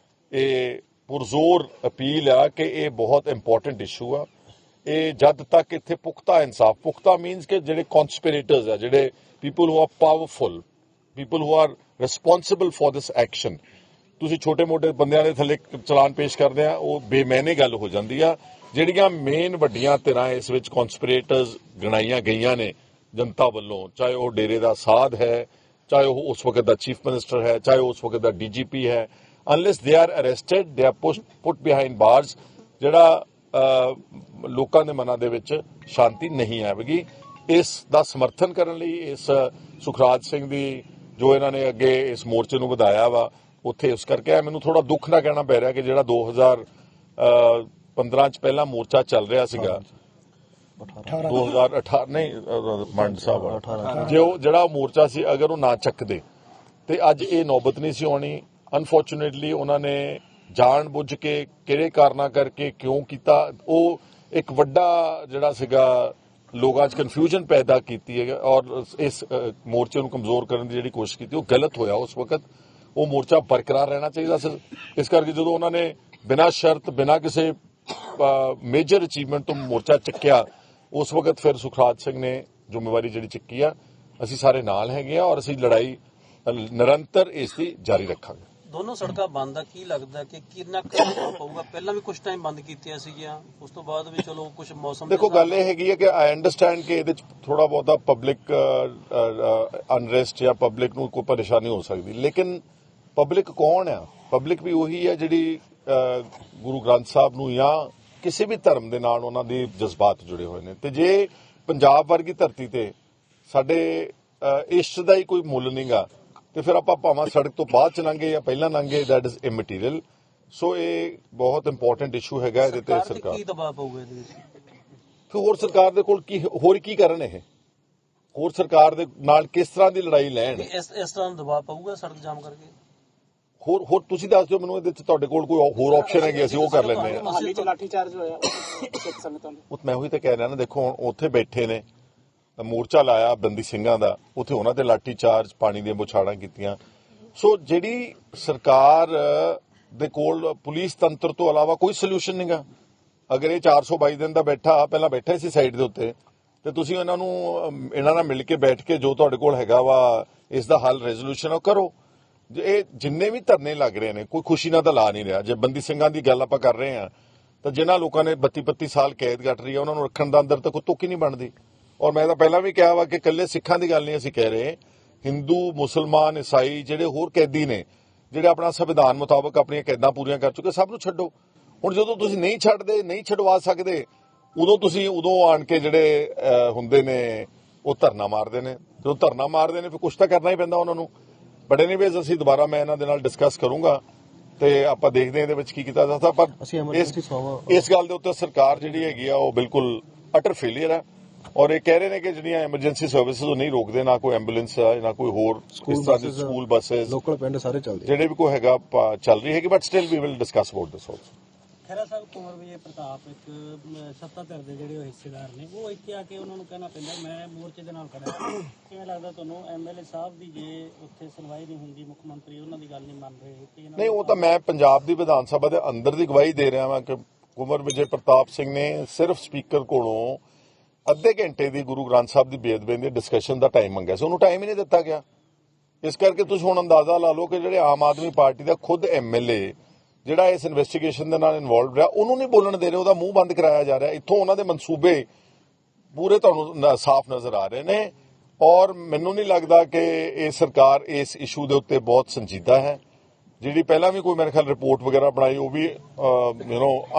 ਇਹ ਪੁਰਜ਼ੋਰ ਅਪੀਲ ਆ ਕਿ ਇਹ ਬਹੁਤ ਇੰਪੋਰਟੈਂਟ ਇਸ਼ੂ ਆ। ਇਹ ਜਦ ਤੱਕ ਇੱਥੇ ਪੁਖਤਾ ਇਨਸਾਫ, ਪੁਖਤਾ ਮੀਨਸ ਕਿ ਜਿਹੜੇ ਕਨਸਪੀਰੇਟਰਸ ਆ, ਜਿਹੜੇ people who are powerful, people who are responsible for this action, ਤੁਸੀਂ ਛੋਟੇ ਮੋਟੇ ਬੰਦਿਆਂ ਦੇ ਥੱਲੇ ਚਲਾਨ ਪੇਸ਼ ਕਰਦੇ ਆ, ਉਹ ਬੇਮੈਨੇ ਗੱਲ ਹੋ ਜਾਂਦੀ ਆ। ਜਿਹੜੀਆਂ ਮੇਨ ਵੱਡੀਆਂ ਧਿਰਾਂ ਇਸ ਵਿੱਚ ਕਨਸਪੀਰੇਟਰਸ ਗਣਾਈਆਂ ਗਈਆਂ ਨੇ ਜਨਤਾ ਵੱਲੋਂ, ਚਾਹੇ ਉਹ ਡੇਰੇ ਦਾ ਸਾਧ ਹੈ, ਚਾਹੇ ਉਹ ਉਸ ਵਕਤ ਦਾ ਚੀਫ ਮਿਨਿਸਟਰ ਹੈ, ਚਾਹੇ ਉਸ ਵਕਤ ਦਾ ਡੀਜੀਪੀ ਹੈ, unless they are arrested they are put behind bars, ਜਿਹੜਾ ਲੋਕਾਂ ਦੇ ਮਨਾਂ ਦੇ ਵਿੱਚ ਸ਼ਾਂਤੀ ਨਹੀਂ ਆਵੇਗੀ। ਇਸ ਦਾ ਸਮਰਥਨ ਕਰਨ ਲਈ ਇਸ ਸੁਖਰਾਜ ਸਿੰਘ ਦੀ ਜੋ ਇਹਨਾਂ ਨੇ ਅੱਗੇ ਇਸ ਮੋਰਚੇ ਨੂੰ ਵਧਾਇਆ ਵਾ, ਉੱਥੇ ਉਸ ਕਰਕੇ ਮੈਨੂੰ ਥੋੜਾ ਦੁੱਖ ਨਾਲ ਕਹਿਣਾ ਪੈ ਰਿਹਾ ਕਿ ਜਿਹੜਾ 2015 ਚ ਪਹਿਲਾਂ ਮੋਰਚਾ ਚੱਲ ਰਿਹਾ ਸੀਗਾ, 2018 ਨਹੀਂ ਮੰਡ ਸਾਹਿਬ ਜਿਹੜਾ ਮੋਰਚਾ ਸੀ, ਅਗਰ ਉਹ ਨਾ ਚੱਕਦੇ ਤੇ ਅੱਜ ਇਹ ਨੌਬਤ ਨਹੀਂ ਸੀ ਆਉਣੀ। ਅਨਫੋਰਚੂਨੇਟਲੀ ਉਹਨਾਂ ਨੇ ਜਾਣ ਬੁੱਝ ਕੇ ਕਿਹੜੇ ਕਾਰਨਾਂ ਕਰਕੇ ਕਿਉਂ ਕੀਤਾ, ਉਹ ਇੱਕ ਵੱਡਾ ਜਿਹੜਾ ਸੀਗਾ ਲੋਕਾਂ 'ਚ ਕਨਫਿਊਜ਼ਨ ਪੈਦਾ ਕੀਤੀ ਹੈ ਔਰ ਇਸ ਮੋਰਚੇ ਨੂੰ ਕਮਜ਼ੋਰ ਕਰਨ ਦੀ ਜਿਹੜੀ ਕੋਸ਼ਿਸ਼ ਕੀਤੀ ਉਹ ਗਲਤ ਹੋਇਆ। ਉਸ ਵਕਤ ਉਹ ਮੋਰਚਾ ਬਰਕਰਾਰ ਰਹਿਣਾ ਚਾਹੀਦਾ ਸੀ। ਇਸ ਕਰਕੇ ਜਦੋਂ ਉਹਨਾਂ ਨੇ ਬਿਨਾਂ ਸ਼ਰਤ, ਬਿਨਾਂ ਕਿਸੇ ਮੇਜਰ ਅਚੀਵਮੈਂਟ ਤੋਂ ਮੋਰਚਾ ਚੱਕਿਆ, ਉਸ ਵਕਤ ਫਿਰ ਸੁਖਰਾਜ ਸਿੰਘ ਨੇ ਜ਼ਿੰਮੇਵਾਰੀ ਜਿਹੜੀ ਚੱਕੀ ਆ। ਅਸੀਂ ਸਾਰੇ ਨਾਲ ਹੈਗੇ ਆ ਔਰ ਅਸੀਂ ਲੜਾਈ ਨਿਰੰਤਰ ਇਸ ਦੀ ਜਾਰੀ ਰੱਖਾਂਗੇ। ਦੋਨੋਂ ਸੜਕਾਂ ਬੰਦ ਆ, ਕੀ ਲੱਗਦਾ ਕਿ ਕਿੰਨਾ ਕਰਨਾ ਪਊਗਾ? ਪਹਿਲਾਂ ਵੀ ਕੁਝ ਟਾਈਮ ਬੰਦ ਕੀਤੀਆਂ ਸੀਗੀਆਂ, ਉਸ ਤੋਂ ਬਾਅਦ ਵੀ ਚਲੋ ਕੁਝ ਮੌਸਮ ਦੇਖੋ ਗੱਲ ਇਹ ਹੈਗੀ ਹੈ ਕਿ ਆਈ ਅੰਡਰਸਟੈਂਡ ਕਿ ਇਹਦੇ ਚ ਥੋੜਾ ਬਹੁਤਾ ਪਬਲਿਕ ਅਨਰੈਸਟ ਜਾਂ ਪਬਲਿਕ ਨੂੰ ਕੋਈ ਪਰੇਸ਼ਾਨੀ ਹੋ ਸਕਦੀ, ਲੇਕਿਨ ਪਬਲਿਕ ਕੌਣ ਆ? ਪਬਲਿਕ ਵੀ ਉਹੀ ਹੈ ਜਿਹੜੀ ਗੁਰੂ ਗ੍ਰੰਥ ਸਾਹਿਬ ਨੂੰ ਜਾਂ ਕਿਸੇ ਵੀ ਧਰਮ ਦੇ ਨਾਲ ਉਹਨਾਂ ਦੇ ਜਜ਼ਬਾਤ ਜੁੜੇ ਹੋਏ ਨੇ। ਤੇ ਜੇ ਪੰਜਾਬ ਵਰਗੀ ਧਰਤੀ ਤੇ ਸਾਡੇ ਇਸ਼ਟ ਦਾ ਹੀ ਕੋਈ ਮੁੱਲ ਨਹੀਂਗਾ ਤੇ ਫਿਰ ਆਪਾਂ ਭਾਵੇਂ ਸੜਕ ਤੋਂ ਬਾਅਦ ਚ ਲੰਘੇ ਜਾਂ ਪਹਿਲਾਂ ਲੰਘੇ, ਦੈਟ ਇਜ਼ ਇਮਟੀਰੀਅਲ। ਸੋ ਇਹ ਬਹੁਤ ਇੰਪੋਰਟੈਂਟ ਇਸ਼ੂ ਹੈਗਾ, ਇਹਦੇ ਤੇ ਸਰਕਾਰ ਕੀ ਦਬਾਅ ਪਊਗਾ ਇਹਦੇ ਵਿੱਚ? ਫਿਰ ਹੋਰ ਸਰਕਾਰ ਦੇ ਕੋਲ ਹੋਰ ਕੀ ਕਰਨ, ਇਹ ਹੋਰ ਸਰਕਾਰ ਦੇ ਨਾਲ ਕਿਸ ਤਰ੍ਹਾਂ ਦੀ ਲੜਾਈ ਲੈਣ? ਇਸ ਤਰ੍ਹਾਂ ਦਬਾਅ ਪਊਗਾ ਸੜਕ ਜਾਮ ਕਰਕੇ? ਹੋਰ ਤੁਸੀਂ ਦੱਸ ਦਿਓ ਮੈਨੂੰ, ਇਹਦੇ ਚ ਤੁਹਾਡੇ ਕੋਲ ਕੋਈ ਹੋਰ ਆਪਸ਼ਨ ਹੈਗੀ, ਅਸੀਂ ਉਹ ਕਰ ਲੈਂਦੇ ਹਾਂ। ਹਾਲੀ ਚ ਲਾਠੀ ਚਾਰਜ ਹੋਇਆ ਸਿੱਖ ਸੰਗਤਾਂ ਦੇ। ਮੈਂ ਉਹੀ ਤਾਂ ਕਹਿ ਰਿਹਾ ਨਾ, ਦੇਖੋ ਹੁਣ ਉੱਥੇ ਬੈਠੇ ਨੇ, ਮੋਰਚਾ ਲਾਇਆ ਬੰਦੀ ਸਿੰਘਾਂ ਦਾ, ਉੱਥੇ ਉਹਨਾਂ ਤੇ ਲਾਠੀ ਚਾਰਜ, ਪਾਣੀ ਦੀਆਂ ਬੁਛਾੜਾਂ ਕੀਤੀਆਂ। ਸੋ ਜਿਹੜੀ ਸਰਕਾਰ ਦੇ ਕੋਲ ਪੁਲਿਸ ਤੰਤਰ ਤੋਂ ਇਲਾਵਾ ਕੋਈ ਸੋਲੂਸ਼ਨ ਨਹੀਂਗਾ। ਅਗਰ ਇਹ 422 ਦਿਨ ਦਾ ਪਹਿਲਾਂ ਬੈਠਾ ਸੀ ਸਾਈਡ ਦੇ ਉੱਤੇ, ਤੇ ਤੁਸੀਂ ਇਹਨਾਂ ਨਾਲ ਮਿਲ ਕੇ ਬੈਠ ਕੇ ਜੋ ਤੁਹਾਡੇ ਕੋਲ ਹੈਗਾ ਵਾ ਇਸ ਦਾ ਹੱਲ ਰੈਜ਼ੋਲੂਸ਼ਨ ਉਹ ਕਰੋ। ਇਹ ਜਿੰਨੇ ਵੀ ਧਰਨੇ ਲੱਗ ਰਹੇ ਨੇ, ਕੋਈ ਖੁਸ਼ੀ ਨਾਲ ਤਾਂ ਲਾ ਨਹੀਂ ਰਿਹਾ। ਜੇ ਬੰਦੀ ਸਿੰਘਾਂ ਦੀ ਗੱਲ ਆਪਾਂ ਕਰ ਰਹੇ ਹਾਂ ਤਾਂ ਜਿਨ੍ਹਾਂ ਲੋਕਾਂ ਨੇ 32-32 ਸਾਲ ਕੈਦ ਕੱਟ ਰਹੀ ਹੈ, ਉਹਨਾਂ ਨੂੰ ਰੱਖਣ ਦਾ ਅੰਦਰ ਤਾਂ ਕੋਈ ਤੁੱਕ ਹੀ ਨਹੀਂ ਬਣਦੀ। ਔਰ ਮੈਂ ਤਾਂ ਪਹਿਲਾਂ ਵੀ ਕਿਹਾ ਵਾ ਕਿ ਇਕੱਲੇ ਸਿੱਖਾਂ ਦੀ ਗੱਲ ਨਹੀਂ ਅਸੀਂ ਕਹਿ ਰਹੇ, ਹਿੰਦੂ, ਮੁਸਲਮਾਨ, ਈਸਾਈ, ਜਿਹੜੇ ਹੋਰ ਕੈਦੀ ਨੇ, ਜਿਹੜੇ ਆਪਣਾ ਸੰਵਿਧਾਨ ਮੁਤਾਬਕ ਆਪਣੀਆਂ ਕੈਦਾਂ ਪੂਰੀਆਂ ਕਰ ਚੁੱਕੇ, ਸਭ ਨੂੰ ਛੱਡੋ। ਹੁਣ ਜਦੋਂ ਤੁਸੀਂ ਨਹੀਂ ਛੱਡਦੇ, ਨਹੀਂ ਛਡਵਾ ਸਕਦੇ, ਉਦੋਂ ਆਣ ਕੇ ਜਿਹੜੇ ਹੁੰਦੇ ਨੇ ਉਹ ਧਰਨਾ ਮਾਰਦੇ ਨੇ। ਜਦੋਂ ਧਰਨਾ ਮਾਰਦੇ ਨੇ ਫਿਰ ਕੁਛ ਤਾਂ ਕਰਨਾ ਹੀ ਪੈਂਦਾ ਉਹਨਾਂ ਨੂੰ। ਬਟ ਐਨੀਵੇਜ਼ ਅਸੀਂ ਦੁਬਾਰਾ ਮੈਂ ਇਹਨਾਂ ਦੇ ਨਾਲ ਡਿਸਕਸ ਕਰੂੰਗਾ ਤੇ ਆਪਾਂ ਦੇਖਦੇ ਹਾਂ ਇਹਦੇ ਵਿੱਚ ਕੀ ਕੀਤਾ ਜਾ ਸਕਦਾ। ਪਰ ਇਸ ਗੱਲ ਦੇ ਉੱਤੇ ਸਰਕਾਰ ਜਿਹੜੀ ਹੈਗੀ ਆ ਉਹ ਬਿਲਕੁਲ ਅਟਰ ਫੇਲੀਅਰ ਹੈ। ਔਰ ਇਹ ਕਹਿ ਰਹੇ ਨੇ ਕਿ ਜਿਹੜੀਆਂ ਐਮਰਜੈਂਸੀ ਸਰਵਿਸਿਜ਼ ਉਹ ਨਹੀਂ ਰੋਕਦੇ, ਨਾ ਕੋਈ ਐਂਬੂਲੈਂਸ ਨਾ ਕੋਈ ਹੋਰ ਇਸ ਤਰ੍ਹਾਂ ਦੀ ਸਕੂਲ ਬੱਸਸ, ਲੋਕਲ ਪਿੰਡ ਸਾਰੇ ਚੱਲਦੇ, ਜਿਹੜੇ ਵੀ ਕੋਈ ਹੈਗਾ ਚੱਲ ਰਹੀ ਹੈਗੀ। But still we will discuss about this also. Khaira Sahib, Kunwar Vijay Pratap ਇੱਕ ਸੱਤਾ ਧਿਰ ਦੇ ਜਿਹੜੇ ਉਹ ਹਿੱਸੇਦਾਰ ਨੇ, ਉਹ ਇੱਥੇ ਆ ਕੇ ਉਹਨਾਂ ਨੂੰ ਕਹਿਣਾ ਪੈਂਦਾ ਮੈਂ ਮੋਰਚੇ ਦੇ ਨਾਲ ਖੜਾ। ਕਿਵੇਂ ਲੱਗਦਾ ਤੁਹਾਨੂੰ? ਐਮਐਲਏ ਸਾਹਿਬ ਦੀ ਜੇ ਉੱਥੇ ਸੁਣਵਾਈ ਨਹੀਂ ਹੁੰਦੀ, ਮੁੱਖ ਮੰਤਰੀ ਉਹਨਾਂ ਦੀ ਗੱਲ ਨਹੀਂ ਮੰਨ ਰਹੇ? ਨਹੀਂ, ਉਹ ਤਾਂ ਮੈਂ ਪੰਜਾਬ ਦੀ ਵਿਧਾਨ ਸਭਾ ਦੇ ਅੰਦਰ ਦੀ ਗਵਾਹੀ ਦੇ ਰਿਹਾ ਵਾਂ ਕਿ ਕੁੰਵਰ ਵਿਜੇ ਪ੍ਰਤਾਪ ਸਿੰਘ ਨੇ ਸਿਰਫ ਸਪੀਕਰ ਕੋਲੋਂ ਅੱਧੇ ਘੰਟੇ ਦੀ ਗੁਰੂ ਗ੍ਰੰਥ ਸਾਹਿਬ ਦੀ ਬੇਅਦਬੀ ਦੀ ਡਿਸਕਸ਼ਨ ਦਾ ਟਾਈਮ ਮੰਗਿਆ ਸੀ, ਉਹਨੂੰ ਟਾਈਮ ਹੀ ਨਹੀਂ ਦਿੱਤਾ ਗਿਆ। ਇਸ ਕਰਕੇ ਤੁਸੀਂ ਹੁਣ ਅੰਦਾਜ਼ਾ ਲਾ ਲਓ ਕਿ ਜਿਹੜੇ ਆਮ ਆਦਮੀ ਪਾਰਟੀ ਦਾ ਖੁਦ ਐਮਐਲਏ ਜਿਹੜਾ ਇਸ ਇਨਵੈਸਟੀਗੇਸ਼ਨ ਦੇ ਨਾਲ ਇਨਵੋਲਵ ਰਿਹਾ, ਉਹਨੂੰ ਨਹੀਂ ਬੋਲਣ ਦੇ ਰਹੇ, ਉਹਦਾ ਮੂੰਹ ਬੰਦ ਕਰਾਇਆ ਜਾ ਰਿਹਾ। ਇੱਥੋਂ ਉਹਨਾਂ ਦੇ ਮਨਸੂਬੇ ਪੂਰੇ ਤੁਹਾਨੂੰ ਸਾਫ਼ ਨਜ਼ਰ ਆ ਰਹੇ ਨੇ। ਔਰ ਮੈਨੂੰ ਨਹੀਂ ਲੱਗਦਾ ਕਿ ਇਹ ਸਰਕਾਰ ਇਸ ਇਸ਼ੂ ਦੇ ਉੱਤੇ ਬਹੁਤ ਸੰਜੀਦਾ ਹੈ। ਜਿਹੜੀ ਪਹਿਲਾਂ ਵੀ ਕੋਈ ਮੇਰੇ ਖਿਆਲ ਰਿਪੋਰਟ ਵਗੈਰਾ ਬਣਾਈ, ਉਹ ਵੀ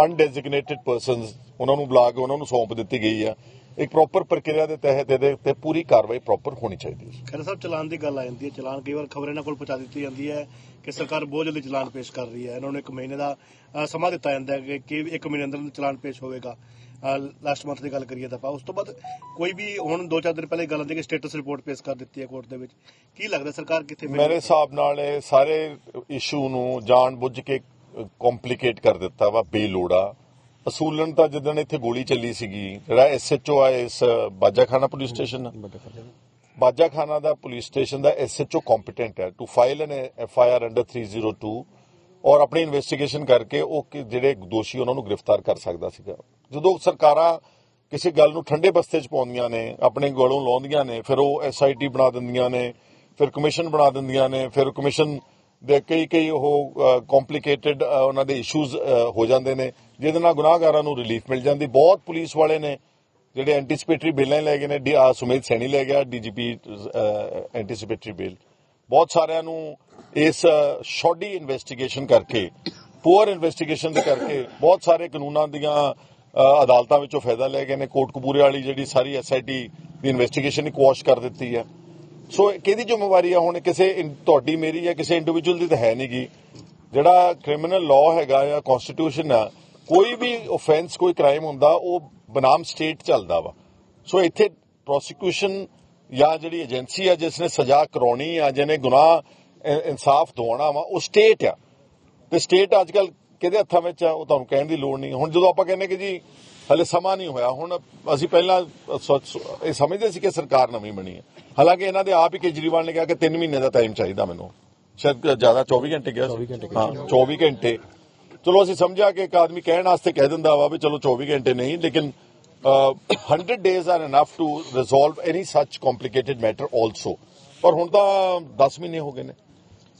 ਅਨਡੈਜ਼ਿਗਨੇਟਿਡ ਪਰਸਨਸ ਉਹਨਾਂ ਨੂੰ ਬੁਲਾ ਕੇ ਉਹਨਾਂ ਨੂੰ ਸੌਂਪ ਦਿੱਤੀ ਗਈ ਆ। ਇੱਕ ਪ੍ਰੋਪਰ ਪ੍ਰਕਿਰਿਆ ਦੇ ਤਹਿਤ ਇਹਦੇ ਉੱਤੇ ਪੂਰੀ ਕਾਰਵਾਈ ਪ੍ਰੋਪਰ ਹੋਣੀ ਚਾਹੀਦੀ ਹੈ। ਖਹਿਰਾ ਸਾਹਿਬ, ਚਲਾਨ ਦੀ ਗੱਲ ਆ ਜਾਂਦੀ ਹੈ। ਚਲਾਨ ਕਈ ਵਾਰ ਖਬਰ ਇਹਨਾਂ ਕੋਲ ਪਹੁੰਚਾ ਦਿੱਤੀ ਜਾਂਦੀ ਹੈ ਕਿ ਸਰਕਾਰ ਬਹੁਤ ਜਲਦੀ ਚਲਾਨ ਪੇਸ਼ ਕਰ ਰਹੀ ਹੈ। ਇਹਨਾਂ ਨੂੰ 1 ਮਹੀਨੇ ਦਾ ਸਮਾਂ ਦਿੱਤਾ ਜਾਂਦਾ ਹੈ ਕਿ 1 ਮਹੀਨੇ ਅੰਦਰ ਚਲਾਨ ਪੇਸ਼ ਹੋਵੇਗਾ। ਲਾਸਟ ਮੰਥ ਦੀ ਗੱਲ ਕਰੀਏ ਤਾਂ ਆਪਾਂ ਉਸ ਤੋਂ ਬਾਅਦ ਕੋਈ ਵੀ ਹੁਣ 2-4 ਦਿਨ ਪਹਿਲੇ ਗੱਲ ਆਉਂਦੀ ਕਿ ਸਟੇਟਸ ਰਿਪੋਰਟ ਪੇਸ਼ ਕਰ ਦਿੱਤੀ ਹੈ ਕੋਰਟ ਦੇ ਵਿੱਚ। ਕੀ ਲੱਗਦਾ ਸਰਕਾਰ ਕਿੱਥੇ? ਮੇਰੇ ਹਿਸਾਬ ਨਾਲ ਇਹ ਸਾਰੇ ਇਸ਼ੂ ਨੂੰ ਜਾਣ ਬੁੱਝ ਕੇ ਕੰਪਲਿਕੇਟ ਕਰ ਦਿੱਤਾ ਵਾ ਬੇਲੋੜਾ। ਅਸੂਲਨ ਤਾਂ ਜਿੱਦਣ ਇੱਥੇ ਗੋਲੀ ਚੱਲੀ ਸੀਗੀ, ਜਿਹੜਾ ਐਸਐਚਓ ਆ ਇਸ ਬਾਜਾਖਾਨਾ ਪੁਲਿਸ ਸਟੇਸ਼ਨ, ਬਾਜਾਖਾਨਾ ਦਾ ਪੁਲਿਸ ਸਟੇਸ਼ਨ ਦਾ ਐਸਐਚਓ ਕੰਪੀਟੈਂਟ ਹੈ to file an FIR under 302 ਔਰ ਆਪਣੀ ਇਨਵੈਸਟੀਗੇਸ਼ਨ ਕਰਕੇ ਉਹ ਜਿਹੜੇ ਦੋਸ਼ੀ ਉਹਨਾਂ ਨੂੰ ਗ੍ਰਿਫਤਾਰ ਕਰ ਸਕਦਾ ਸੀਗਾ। ਜਦੋਂ ਸਰਕਾਰਾਂ ਕਿਸੇ ਗੱਲ ਨੂੰ ਠੰਡੇ ਬਸਤੇ 'ਚ ਪਾਉਂਦੀਆਂ ਨੇ, ਆਪਣੇ ਗਲੋਂ ਲਾਉਂਦੀਆਂ ਨੇ, ਫਿਰ ਉਹ ਐਸਆਈਟੀ ਬਣਾ ਦਿੰਦੀਆਂ ਨੇ, ਫਿਰ ਕਮਿਸ਼ਨ ਬਣਾ ਦਿੰਦੀਆਂ ਨੇ, ਫਿਰ ਕਮਿਸ਼ਨ ਦੇ ਕਈ ਉਹ ਕੰਪਲਿਕੇਟਿਡ ਉਹਨਾਂ ਦੇ ਇਸ਼ੂਜ਼ ਹੋ ਜਾਂਦੇ ਨੇ, ਜਿਹਦੇ ਨਾਲ ਗੁਨਾਹਗਾਰਾਂ ਨੂੰ ਰਿਲੀਫ ਮਿਲ ਜਾਂਦੀ। ਬਹੁਤ ਪੁਲਿਸ ਵਾਲੇ ਨੇ ਜਿਹੜੇ ਐਂਟੀਸਿਪੇਟਰੀ ਬਿੱਲਾਂ ਲੈ ਗਏ ਨੇ, ਸੁਮੇਧ ਸੈਣੀ ਲੈ ਗਿਆ ਡੀਜੀਪੀ ਐਂਟੀਸਿਪੇਟਰੀ ਬਿੱਲ। ਬਹੁਤ ਸਾਰਿਆਂ ਨੂੰ ਇਸ ਸ਼ੌਡੀ ਇਨਵੈਸਟੀਗੇਸ਼ਨ ਕਰਕੇ, ਪੂਅਰ ਇਨਵੈਸਟੀਗੇਸ਼ਨ ਦੇ ਕਰਕੇ ਬਹੁਤ ਸਾਰੇ ਕਾਨੂੰਨਾਂ ਦੀਆਂ ਅਦਾਲਤਾਂ ਵਿੱਚੋਂ ਫਾਇਦਾ ਲੈ ਗਏ ਨੇ। ਕੋਟਕਪੂਰੇ ਵਾਲੀ ਜਿਹੜੀ ਸਾਰੀ ਐਸਆਈਟੀ ਦੀ ਇਨਵੈਸਟੀਗੇਸ਼ਨ ਹੀ ਕੁਆਸ਼ ਕਰ ਦਿੱਤੀ ਹੈ। ਸੋ ਕਿਹਦੀ ਜ਼ਿੰਮੇਵਾਰੀ ਆ ਹੁਣ? ਕਿਸੇ ਤੁਹਾਡੀ ਮੇਰੀ ਜਾਂ ਕਿਸੇ ਇੰਡੀਵਿਜੂਅਲ ਦੀ ਤਾਂ ਹੈ ਨਹੀਂ ਗੀ। ਜਿਹੜਾ ਕ੍ਰਿਮੀਨਲ ਲਾਅ ਹੈਗਾ ਜਾਂ ਕਨਸਟੀਟਿਊਸ਼ਨ ਆ, ਕੋਈ ਵੀ ਆਫੈਂਸ, ਕੋਈ ਕ੍ਰਾਈਮ ਹੁੰਦਾ ਉਹ ਬਨਾਮ ਸਟੇਟ ਚੱਲਦਾ ਵਾ। ਸੋ ਇੱਥੇ ਪ੍ਰੋਸੀਕਿਊਸ਼ਨ ਜਾਂ ਜਿਹੜੀ ਏਜੰਸੀ ਆ ਜਿਸ ਨੇ ਸਜ਼ਾ ਕਰਾਉਣੀ ਆ, ਜਿਹਨੇ ਗੁਨਾਹ ਇਨਸਾਫ ਦਿਵਾਉਣਾ ਵਾ, ਉਹ ਸਟੇਟ ਆ। ਤੇ ਸਟੇਟ ਅੱਜ ਕੱਲ੍ਹ ਕਿਹਦੇ ਹੱਥਾਂ ਵਿੱਚ ਆ ਉਹ ਤੁਹਾਨੂੰ ਕਹਿਣ ਦੀ ਲੋੜ ਨਹੀਂ। ਹੁਣ ਜਦੋਂ ਆਪਾਂ ਕਹਿੰਦੇ ਕਿ ਜੀ ਹਲੇ ਸਮਾਂ ਨਹੀਂ ਹੋਇਆ, ਹੁਣ ਅਸੀਂ ਪਹਿਲਾਂ ਇਹ ਸਮਝਦੇ ਸੀ ਕਿ ਸਰਕਾਰ ਨਵੀਂ ਬਣੀ ਹੈ। ਹਾਲਾਂਕਿ ਇਹਨਾਂ ਦੇ ਆਪ ਹੀ ਕੇਜਰੀਵਾਲ ਨੇ ਕਿਹਾ ਕਿ 3 ਮਹੀਨੇ ਦਾ ਟਾਈਮ ਚਾਹੀਦਾ ਮੈਨੂੰ, ਸ਼ਾਇਦ ਜ਼ਿਆਦਾ 24 ਘੰਟੇ ਗਿਆ। ਹਾਂ, 24 ਘੰਟੇ। ਚਲੋ ਅਸੀਂ ਸਮਝਿਆ ਕਿ ਇੱਕ ਆਦਮੀ ਕਹਿਣ ਵਾਸਤੇ ਕਹਿ ਦਿੰਦਾ ਵਾ ਵੀ ਚਲੋ 24 ਘੰਟੇ ਨਹੀਂ, ਲੇਕਿਨ 100 days are enough to resolve any such complicated matter also. ਪਰ ਹੁਣ ਤਾਂ 10 ਮਹੀਨੇ ਹੋ ਗਏ ਨੇ।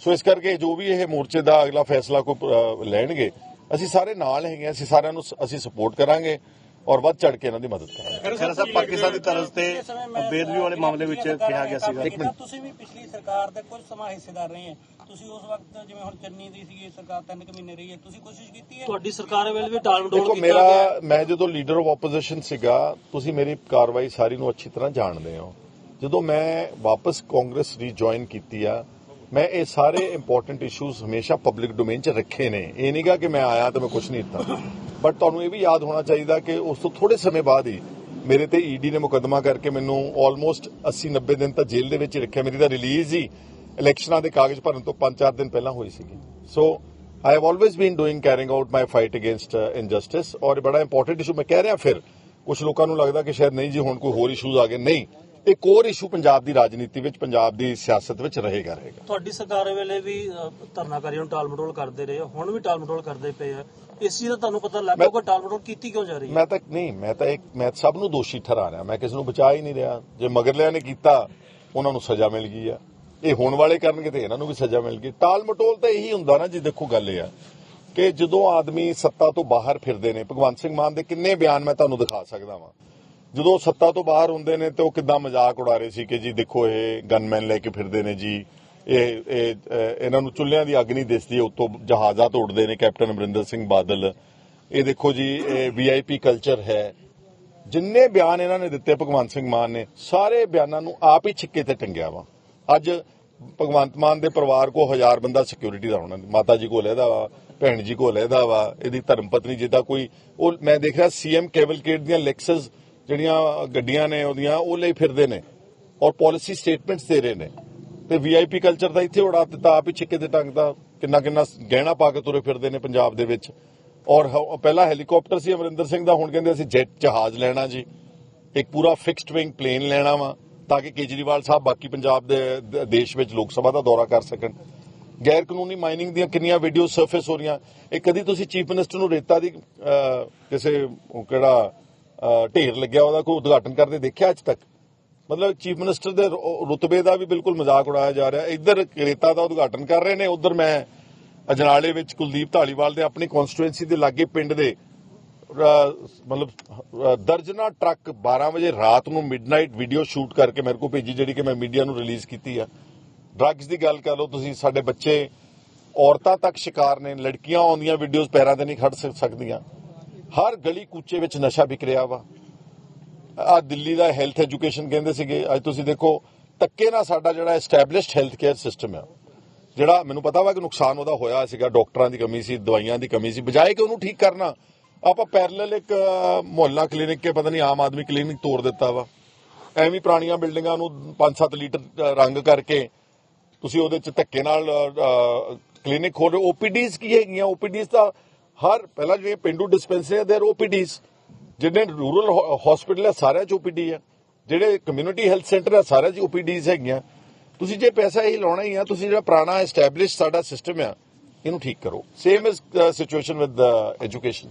ਸੋ ਇਸ ਕਰਕੇ ਜੋ ਵੀ ਇਹ ਮੋਰਚੇ ਦਾ ਅਗਲਾ ਫੈਸਲਾ ਕੋਈ ਲੈਣਗੇ, ਅਸੀਂ ਸਾਰੇ ਨਾਲ ਹੈਗੇ ਹਾਂ, ਅਸੀਂ ਸਾਰਿਆਂ ਨੂੰ ਅਸੀਂ ਸਪੋਰਟ ਕਰਾਂਗੇ ਔਰ ਵੱਧ ਚੜ ਕੇ ਇਹਨਾਂ ਦੀ ਮਦਦ ਕਰਾਂਗੇ। ਖਹਿਰਾ ਸਾਹਿਬ, ਪਾਕਿਸਤਾਨ ਦੀ ਤਰਜ਼ ਤੇ ਬੇਅਦਬੀ ਵਾਲੇ ਮਾਮਲੇ ਵਿੱਚ ਕਿਹਾ ਗਿਆ ਸੀਗਾ। ਤੁਸੀਂ ਵੀ ਪਿਛਲੀ ਸਰਕਾਰ ਦੇ ਕੁਝ ਸਮਾਂ ਹਿੱਸੇਦਾਰ ਰਹੇ ਹੈ। ਤੁਸੀਂ ਉਸ ਵਕਤ ਜਿਵੇਂ ਹੁਣ ਚੰਨੀ ਦੀ ਸੀਗੀ ਸਰਕਾਰ 3 ਮਹੀਨੇ ਰਹੀ ਹੈ, ਤੁਸੀਂ ਕੋਸ਼ਿਸ਼ ਕੀਤੀ ਹੈ? ਤੁਹਾਡੀ ਸਰਕਾਰ ਵੇਲੇ ਵੀ ਟਾਲ ਮਟੋਲ ਦੇਖੋ, ਮੈਂ ਜਦੋਂ ਲੀਡਰ ਆਫ ਆਪੋਜੀਸ਼ਨ ਸੀਗਾ, ਤੁਸੀਂ ਮੇਰੀ ਕਾਰਵਾਈ ਸਾਰੀ ਨੂੰ ਅੱਛੀ ਤਰ੍ਹਾਂ ਜਾਣਦੇ ਹੋ। ਜਦੋਂ ਮੈਂ ਵਾਪਸ ਕਾਂਗਰਸ ਰੀਜੁਆਇਨ ਕੀਤੀ ਆ ਮੈਂ ਇਹ ਸਾਰੇ ਇੰਪੋਰਟੈਂਟ ਇਸ਼ੂਜ਼ ਹਮੇਸ਼ਾ ਪਬਲਿਕ ਡੋਮੇਨ 'ਚ ਰੱਖੇ ਨੇ। ਇਹ ਨਹੀਂਗਾ ਕਿ ਮੈਂ ਆਇਆ ਤਾਂ ਮੈਂ ਕੁਝ ਨਹੀਂ ਕੀਤਾ, ਬਟ ਤੁਹਾਨੂੰ ਇਹ ਵੀ ਯਾਦ ਹੋਣਾ ਚਾਹੀਦਾ ਕਿ ਉਸ ਤੋਂ ਥੋੜੇ ਸਮੇਂ ਬਾਅਦ ਹੀ ਮੇਰੇ ਤੇ ਈਡੀ ਨੇ ਮੁਕੱਦਮਾ ਕਰਕੇ ਮੈਨੂੰ ਆਲਮੋਸਟ 80-90 ਦਿਨ ਤਾਂ ਜੇਲ੍ਹ ਦੇ ਵਿੱਚ ਹੀ ਰੱਖਿਆ। ਮੇਰੀ ਤਾਂ ਰਿਲੀਜ਼ ਹੀ ਇਲੈਕਸ਼ਨਾਂ ਦੇ ਕਾਗਜ਼ ਭਰਨ ਤੋਂ 5-4 ਦਿਨ ਪਹਿਲਾਂ ਹੋਈ ਸੀਗੀ। ਸੋ I have always been carrying out my fight against injustice, ਔਰ ਬੜਾ ਇੰਪੋਰਟੈਂਟ ਇਸ਼ੂ ਮੈਂ ਕਹਿ ਰਿਹਾ। ਫਿਰ ਕੁਝ ਲੋਕਾਂ ਨੂੰ ਲੱਗਦਾ ਕਿ ਸ਼ਾਇਦ ਨਹੀਂ ਜੀ ਹੁਣ ਕੋਈ ਹੋਰ ਇਸ਼ੂਜ਼ ਆ ਗਏ, ਨਹੀਂ, ਇੱਕ ਹੋਰ ਇਸ਼ੂ ਪੰਜਾਬ ਦੀ ਰਾਜਨੀਤੀ ਵਿੱਚ, ਪੰਜਾਬ ਦੀ ਸਿਆਸਤ ਵਿੱਚ ਰਹੇਗਾ। ਤੁਹਾਡੀ ਸਰਕਾਰ ਵੇਲੇ ਵੀ ਧਰਨਾਕਾਰੀਆਂ ਨੂੰ ਟਾਲ ਮਟੋਲ ਕਰਦੇ ਰਹੇ, ਹੁਣ ਵੀ ਟਾਲ ਮਟੋਲ ਕਰਦੇ ਪਏ ਆ। ਇਸ ਚੀਜ਼ ਦਾ ਤੁਹਾਨੂੰ ਪਤਾ ਲੱਗ ਗਿਆ ਟਾਲ ਮਟੋਲ ਕੀਤੀ ਕਿਉਂ ਜਾ ਰਹੀ ਹੈ? ਮੈਂ ਸਭ ਨੂੰ ਦੋਸ਼ੀ ਠਹਿਰਾ ਰਿਹਾ, ਮੈਂ ਕਿਸੇ ਨੂੰ ਬਚਾ ਹੀ ਨਹੀਂ ਰਿਹਾ। ਜੇ ਮਗਰਲਿਆਂ ਨੇ ਕੀਤਾ ਉਹਨਾਂ ਨੂੰ ਸਜ਼ਾ ਮਿਲ ਗਈ ਆ, ਇਹ ਹੋਣ ਵਾਲੇ ਕਰਨਗੇ ਤੇ ਇਹਨਾਂ ਨੂੰ ਵੀ ਸਜ਼ਾ ਮਿਲ ਗਈ। ਟਾਲ ਮਟੋਲ ਤਾਂ ਇਹੀ ਹੁੰਦਾ ਨਾ ਜੀ। ਦੇਖੋ ਗੱਲ ਇਹ ਆ ਕਿ ਜਦੋਂ ਆਦਮੀ ਸੱਤਾ ਤੋਂ ਬਾਹਰ ਫਿਰਦੇ ਨੇ, ਭਗਵੰਤ ਸਿੰਘ ਮਾਨ ਦੇ ਕਿੰਨੇ ਬਿਆਨ ਮੈਂ ਤੁਹਾਨੂੰ ਦਿਖਾ ਸਕਦਾ ਵਾਂ, ਜਦੋਂ ਸੱਤਾ ਤੋਂ ਬਾਹਰ ਹੁੰਦੇ ਨੇ ਤੇ ਉਹ ਕਿੱਦਾਂ ਮਜ਼ਾਕ ਉਡਾ ਰਹੇ ਸੀ ਕਿ ਜੀ ਦੇਖੋ ਇਹ ਗਨਮੈਨ ਲੈ ਕੇ ਫਿਰਦੇ ਨੇ ਜੀ, ਇਹਨਾਂ ਨੂੰ ਚੁੱਲ੍ਹਿਆਂ ਦੀ ਅੱਗ ਨਹੀਂ ਦਿਸਦੀ, ਉੱਤੋਂ ਜਹਾਜ਼ਾਂ ਤੋਂ ਉੱਡਦੇ ਨੇ ਕੈਪਟਨ ਅਮਰਿੰਦਰ ਸਿੰਘ ਬਾਦਲ, ਇਹ ਦੇਖੋ ਜੀ ਇਹ VIP ਕਲਚਰ ਹੈ। ਜਿੰਨੇ ਬਿਆਨ ਇਹਨਾਂ ਨੇ ਦਿੱਤੇ ਭਗਵੰਤ ਸਿੰਘ ਮਾਨ ਨੇ, ਸਾਰੇ ਬਿਆਨਾਂ ਨੂੰ ਆਪ ਹੀ ਛਿੱਕੇ ਤੇ ਟੰਗਿਆ ਵਾ। ਅੱਜ ਭਗਵੰਤ ਮਾਨ ਦੇ ਪਰਿਵਾਰ ਕੋ 1000 ਬੰਦਾ ਸਿਕਿਉਰਿਟੀ ਦਾ ਹੋਣਾ, ਮਾਤਾ ਜੀ ਕੋਲ ਇਹਦਾ ਵਾ, ਭੈਣ ਜੀ ਕੋਲ ਇਹਦਾ ਵਾ, ਇਹਦੀ ਧਰਮ ਪਤਨੀ ਜਿੱਦਾਂ ਕੋਈ, ਉਹ ਮੈਂ ਦੇਖ ਰਿਹਾ CM ਕੈਵਲਕੇਟ ਦੀਆਂ ਲੈਕਸਸ ਜਿਹੜੀਆਂ ਗੱਡੀਆਂ ਨੇ ਉਹਦੀਆਂ ਉਹ ਲਈ ਫਿਰਦੇ ਨੇ ਔਰ ਪਾਲਿਸੀ ਸਟੇਟਮੈਂਟਸ ਦੇ ਰਹੇ ਨੇ, ਤੇ VIP ਕਲਚਰ ਦਾ ਇੱਥੇ ਉਡਾ ਦਿੱਤਾ, ਆਪ ਹੀ ਛਿੱਕੇ ਤੇ ਟੰਗਦਾ। ਕਿੰਨਾ ਗਹਿਣਾ ਪਾ ਕੇ ਤੁਰੇ ਫਿਰਦੇ ਨੇ ਪੰਜਾਬ ਦੇ ਵਿੱਚ। ਔਰ ਪਹਿਲਾਂ ਹੈਲੀਕਾਪਟਰ ਸੀ ਅਮਰਿੰਦਰ ਸਿੰਘ ਦਾ, ਹੁਣ ਕਹਿੰਦੇ ਅਸੀਂ ਜੈਟ ਜਹਾਜ਼ ਲੈਣਾ ਜੀ, ਇੱਕ ਪੂਰਾ ਫਿਕਸਡ ਵਿੰਗ ਪਲੇਨ ਲੈਣਾ ਵਾ ਤਾਂ ਕਿ ਕੇਜਰੀਵਾਲ ਸਾਹਿਬ ਬਾਕੀ ਪੰਜਾਬ ਦੇ ਦੇਸ਼ ਵਿੱਚ ਲੋਕ ਸਭਾ ਦਾ ਦੌਰਾ ਕਰ ਸਕਣ। ਗੈਰ ਕਾਨੂੰਨੀ ਮਾਈਨਿੰਗ ਦੀਆਂ ਕਿੰਨੀਆਂ ਵੀਡੀਓ ਸਰਫੇਸ ਹੋ ਰਹੀਆਂ। ਇਹ ਕਦੀ ਤੁਸੀਂ ਚੀਫ ਮਿਨਿਸਟਰ ਨੂੰ ਰੇਤਾ ਦੀ ਕਿਸੇ ਕਿਹੜਾ ਢੇਰ ਲੱਗਿਆ ਉਹਦਾ ਕੋਈ ਉਦਘਾਟਨ ਕਰਦੇ ਦੇਖਿਆ ਅੱਜ ਤੱਕ? ਮਤਲਬ ਚੀਫ ਮਿਨਿਸਟਰ ਦੇ ਰੁਤਬੇ ਦਾ ਵੀ ਬਿਲਕੁਲ ਮਜ਼ਾਕ ਉਡਾਇਆ ਜਾ ਰਿਹਾ। ਇੱਧਰ ਰੇਤਾ ਦਾ ਉਦਘਾਟਨ ਕਰ ਰਹੇ ਨੇ, ਉੱਧਰ ਮੈਂ ਅਜਨਾਲੇ ਵਿੱਚ ਕੁਲਦੀਪ ਢਾਲੀਵਾਲ ਦੇ ਆਪਣੀ ਕਨਸਟੀਟੂਐਂਸੀ ਦੇ ਲਾਗੇ ਪਿੰਡ ਦੇ ਮਤਲਬ ਦਰਜਨਾ ਟਰੱਕ 12 ਵਜੇ ਰਾਤ ਨੂੰ ਮਿਡਨਾਈਟ ਵੀਡੀਓ ਸ਼ੂਟ ਕਰਕੇ ਮੇਰੇ ਕੋਲ ਭੇਜੀ, ਜਿਹੜੀ ਕਿ ਮੈਂ ਮੀਡੀਆ ਨੂੰ ਰਿਲੀਜ਼ ਕੀਤੀ ਆ। ਡਰੱਗਸ ਦੀ ਗੱਲ ਕਰ ਲਓ ਤੁਸੀਂ, ਸਾਡੇ ਬੱਚੇ ਔਰਤਾਂ ਤੱਕ ਸ਼ਿਕਾਰ ਨੇ, ਲੜਕੀਆਂ ਆਉਂਦੀਆਂ ਵੀਡੀਓਜ਼ ਪੈਰਾਂ ਤੇ ਨਹੀਂ ਖੜ ਸਕਦੀਆਂ। ਹਰ ਗਲੀ ਕੂਚੇ ਵਿੱਚ ਨਸ਼ਾ ਵਿਕ ਰਿਹਾ ਵਾ। ਆ ਦਿੱਲੀ ਦਾ ਹੈਲਥ ਐਜੂਕੇਸ਼ਨ ਕਹਿੰਦੇ ਸੀਗੇ, ਅੱਜ ਤੁਸੀਂ ਦੇਖੋ ਧੱਕੇ ਨਾਲ ਸਾਡਾ ਜਿਹੜਾ ਐਸਟੈਬਲਿਸ਼ਡ ਹੈਲਥ ਕੇਅਰ ਸਿਸਟਮ ਆ, ਜਿਹੜਾ ਮੈਨੂੰ ਪਤਾ ਵਾ ਕਿ ਨੁਕਸਾਨ ਉਹਦਾ ਹੋਇਆ ਸੀਗਾ, ਡਾਕਟਰਾਂ ਦੀ ਕਮੀ ਸੀ, ਦਵਾਈਆਂ ਦੀ ਕਮੀ ਸੀ, ਬਜਾਏ ਕਿ ਉਹਨੂੰ ਠੀਕ ਕਰਨਾ ਆਪਾਂ ਪੈਰਲਲ ਇੱਕ ਮੁਹੱਲਾ ਕਲੀਨਿਕ ਕੇ ਪਤਾ ਨਹੀਂ ਆਮ ਆਦਮੀ ਕਲੀਨਿਕ ਤੋੜ ਦਿੱਤਾ ਵਾ। ਐਵੇਂ ਪੁਰਾਣੀਆਂ ਬਿਲਡਿੰਗਾਂ ਨੂੰ 5-7 ਲੀਟਰ ਰੰਗ ਕਰਕੇ ਤੁਸੀਂ ਉਹਦੇ ਚ ਧੱਕੇ ਨਾਲ ਕਲੀਨਿਕ ਖੋਲ ਰਹੇ। OPDs ਕੀ ਹੈਗੀਆਂ? OPDs ਤਾਂ ਹਰ ਪਹਿਲਾਂ ਜਿਹੜੀਆਂ ਪਿੰਡੂ ਡਿਸਪੈਂਸਰੀਆਂ ਦੇ OPDs, ਜਿਹੜੇ ਰੂਰਲ ਹਸਪੀਟਲ ਹੈ ਸਾਰਿਆਂ ਚ OPD ਹੈ, ਜਿਹੜੇ ਕਮਿਊਨਿਟੀ ਹੈਲਥ ਸੈਂਟਰ ਹੈ ਸਾਰਿਆਂ ਚ OPDs ਹੈਗੀਆਂ। ਤੁਸੀਂ ਜੇ ਪੈਸਾ ਹੀ ਲਾਉਣਾ ਹੀ ਆ, ਤੁਸੀਂ ਜਿਹੜਾ ਪੁਰਾਣਾ ਐਸਟੈਬਲਿਸ਼ ਸਾਡਾ ਸਿਸਟਮ ਆ ਇਹਨੂੰ ਠੀਕ ਕਰੋ। Same is situation with education.